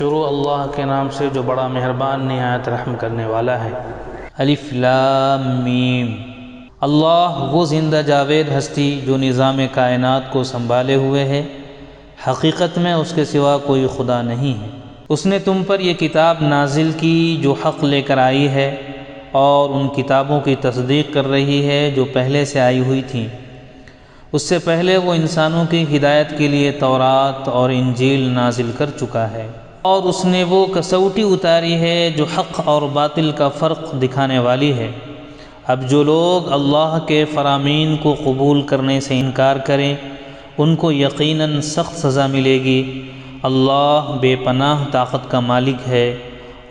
شروع اللہ کے نام سے جو بڑا مہربان نہایت رحم کرنے والا ہے۔ الف لام میم۔ اللہ وہ زندہ جاوید ہستی جو نظام کائنات کو سنبھالے ہوئے ہے، حقیقت میں اس کے سوا کوئی خدا نہیں ہے۔ اس نے تم پر یہ کتاب نازل کی جو حق لے کر آئی ہے اور ان کتابوں کی تصدیق کر رہی ہے جو پہلے سے آئی ہوئی تھیں۔ اس سے پہلے وہ انسانوں کی ہدایت کے لیے تورات اور انجیل نازل کر چکا ہے، اور اس نے وہ کسوٹی اتاری ہے جو حق اور باطل کا فرق دکھانے والی ہے۔ اب جو لوگ اللہ کے فرامین کو قبول کرنے سے انکار کریں ان کو یقیناً سخت سزا ملے گی۔ اللہ بے پناہ طاقت کا مالک ہے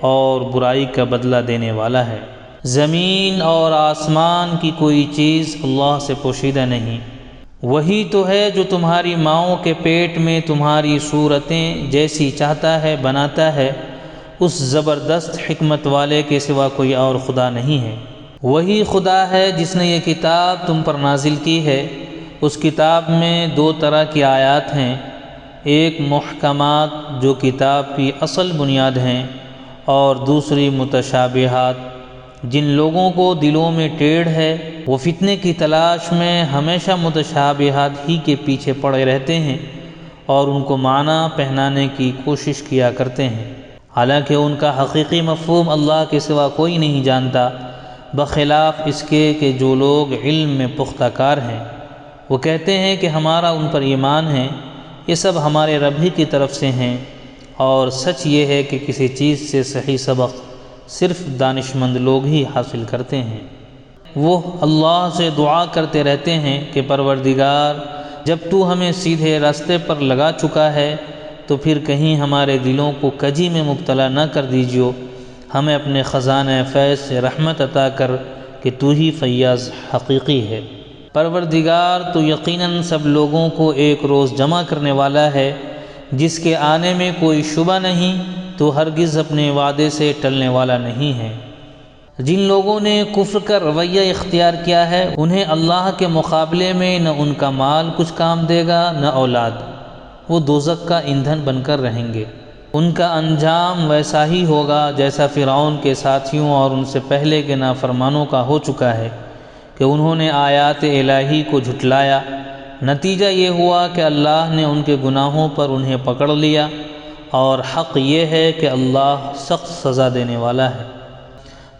اور برائی کا بدلہ دینے والا ہے۔ زمین اور آسمان کی کوئی چیز اللہ سے پوشیدہ نہیں۔ وہی تو ہے جو تمہاری ماؤں کے پیٹ میں تمہاری صورتیں جیسی چاہتا ہے بناتا ہے۔ اس زبردست حکمت والے کے سوا کوئی اور خدا نہیں ہے۔ وہی خدا ہے جس نے یہ کتاب تم پر نازل کی ہے۔ اس کتاب میں دو طرح کی آیات ہیں، ایک محکمات جو کتاب کی اصل بنیاد ہیں، اور دوسری متشابہات جن لوگوں کو دلوں میں ٹیڑھ ہے وہ فتنے کی تلاش میں ہمیشہ متشابہات ہی کے پیچھے پڑے رہتے ہیں اور ان کو معنی پہنانے کی کوشش کیا کرتے ہیں، حالانکہ ان کا حقیقی مفہوم اللہ کے سوا کوئی نہیں جانتا، بخلاف اس کے کہ جو لوگ علم میں پختہ کار ہیں۔ وہ کہتے ہیں کہ ہمارا ان پر ایمان ہے، یہ سب ہمارے رب ہی کی طرف سے ہیں، اور سچ یہ ہے کہ کسی چیز سے صحیح سبق صرف دانش مند لوگ ہی حاصل کرتے ہیں۔ وہ اللہ سے دعا کرتے رہتے ہیں کہ پروردگار، جب تو ہمیں سیدھے راستے پر لگا چکا ہے تو پھر کہیں ہمارے دلوں کو کجی میں مبتلا نہ کر دیجیو، ہمیں اپنے خزانہ فیض سے رحمت عطا کر کہ تو ہی فیاض حقیقی ہے۔ پروردگار تو یقیناً سب لوگوں کو ایک روز جمع کرنے والا ہے جس کے آنے میں کوئی شبہ نہیں، تو ہرگز اپنے وعدے سے ٹلنے والا نہیں ہے۔ جن لوگوں نے کفر کا رویہ اختیار کیا ہے انہیں اللہ کے مقابلے میں نہ ان کا مال کچھ کام دے گا نہ اولاد، وہ دوزخ کا ایندھن بن کر رہیں گے۔ ان کا انجام ویسا ہی ہوگا جیسا فرعون کے ساتھیوں اور ان سے پہلے کے نافرمانوں کا ہو چکا ہے کہ انہوں نے آیات الہی کو جھٹلایا۔ نتیجہ یہ ہوا کہ اللہ نے ان کے گناہوں پر انہیں پکڑ لیا، اور حق یہ ہے کہ اللہ سخت سزا دینے والا ہے۔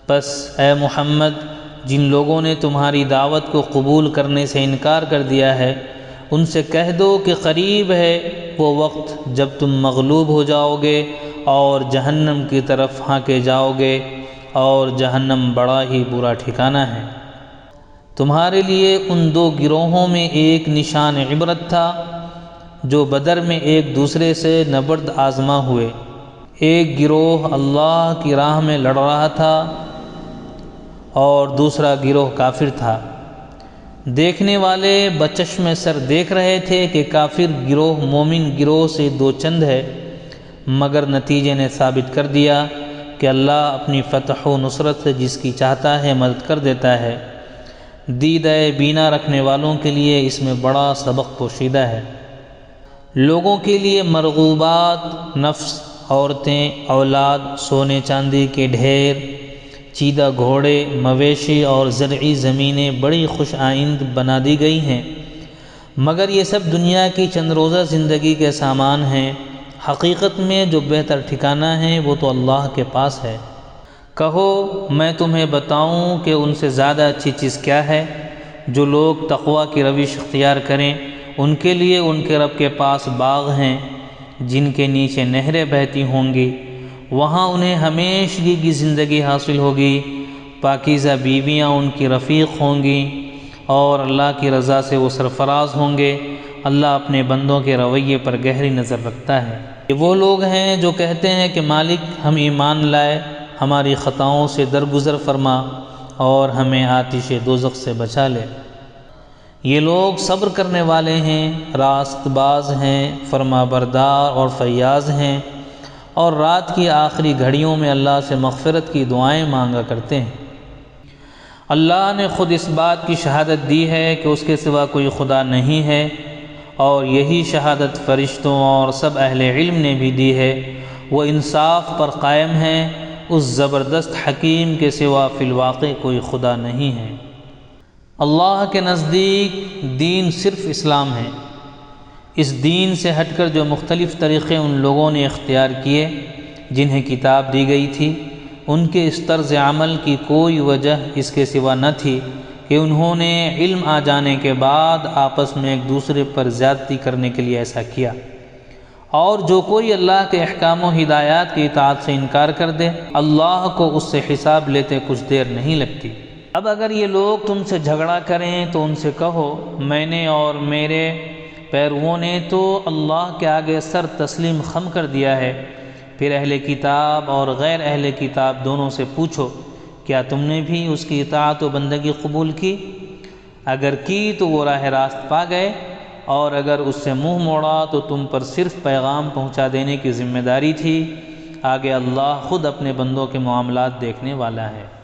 پس اے محمد، جن لوگوں نے تمہاری دعوت کو قبول کرنے سے انکار کر دیا ہے ان سے کہہ دو کہ قریب ہے وہ وقت جب تم مغلوب ہو جاؤ گے اور جہنم کی طرف ہانکے جاؤ گے، اور جہنم بڑا ہی برا ٹھکانہ ہے۔ تمہارے لیے ان دو گروہوں میں ایک نشان عبرت تھا جو بدر میں ایک دوسرے سے نبرد آزما ہوئے۔ ایک گروہ اللہ کی راہ میں لڑ رہا تھا اور دوسرا گروہ کافر تھا۔ دیکھنے والے بچشم سر دیکھ رہے تھے کہ کافر گروہ مومن گروہ سے دو چند ہے، مگر نتیجے نے ثابت کر دیا کہ اللہ اپنی فتح و نصرت سے جس کی چاہتا ہے مدد کر دیتا ہے۔ دیدہ بینا رکھنے والوں کے لیے اس میں بڑا سبق پوشیدہ ہے۔ لوگوں کے لیے مرغوبات، نفس، عورتیں، اولاد، سونے چاندی کے ڈھیر، چیدہ گھوڑے، مویشی اور زرعی زمینیں بڑی خوش آئند بنا دی گئی ہیں، مگر یہ سب دنیا کی چند روزہ زندگی کے سامان ہیں۔ حقیقت میں جو بہتر ٹھکانہ ہے وہ تو اللہ کے پاس ہے۔ کہو میں تمہیں بتاؤں کہ ان سے زیادہ اچھی چیز کیا ہے؟ جو لوگ تقوی کی روش اختیار کریں ان کے لیے ان کے رب کے پاس باغ ہیں جن کے نیچے نہریں بہتی ہوں گی، وہاں انہیں ہمیشگی کی زندگی حاصل ہوگی، پاکیزہ بیویاں ان کی رفیق ہوں گی، اور اللہ کی رضا سے وہ سرفراز ہوں گے۔ اللہ اپنے بندوں کے رویے پر گہری نظر رکھتا ہے۔ یہ وہ لوگ ہیں جو کہتے ہیں کہ مالک ہم ایمان لائے، ہماری خطاؤں سے درگزر فرما اور ہمیں آتش دوزخ سے بچا لے۔ یہ لوگ صبر کرنے والے ہیں، راست باز ہیں، فرما بردار اور فیاض ہیں، اور رات کی آخری گھڑیوں میں اللہ سے مغفرت کی دعائیں مانگا کرتے ہیں۔ اللہ نے خود اس بات کی شہادت دی ہے کہ اس کے سوا کوئی خدا نہیں ہے، اور یہی شہادت فرشتوں اور سب اہل علم نے بھی دی ہے، وہ انصاف پر قائم ہیں، اس زبردست حکیم کے سوا فی الواقع کوئی خدا نہیں ہے۔ اللہ کے نزدیک دین صرف اسلام ہے۔ اس دین سے ہٹ کر جو مختلف طریقے ان لوگوں نے اختیار کیے جنہیں کتاب دی گئی تھی، ان کے اس طرز عمل کی کوئی وجہ اس کے سوا نہ تھی کہ انہوں نے علم آ جانے کے بعد آپس میں ایک دوسرے پر زیادتی کرنے کے لیے ایسا کیا۔ اور جو کوئی اللہ کے احکام و ہدایات کی اطاعت سے انکار کر دے، اللہ کو اس سے حساب لیتے کچھ دیر نہیں لگتی۔ اب اگر یہ لوگ تم سے جھگڑا کریں تو ان سے کہو، میں نے اور میرے پیرووں نے تو اللہ کے آگے سر تسلیم خم کر دیا ہے۔ پھر اہل کتاب اور غیر اہل کتاب دونوں سے پوچھو، کیا تم نے بھی اس کی اطاعت و بندگی قبول کی؟ اگر کی تو وہ راہ راست پا گئے، اور اگر اس سے منہ موڑا تو تم پر صرف پیغام پہنچا دینے کی ذمہ داری تھی۔ آگے اللہ خود اپنے بندوں کے معاملات دیکھنے والا ہے۔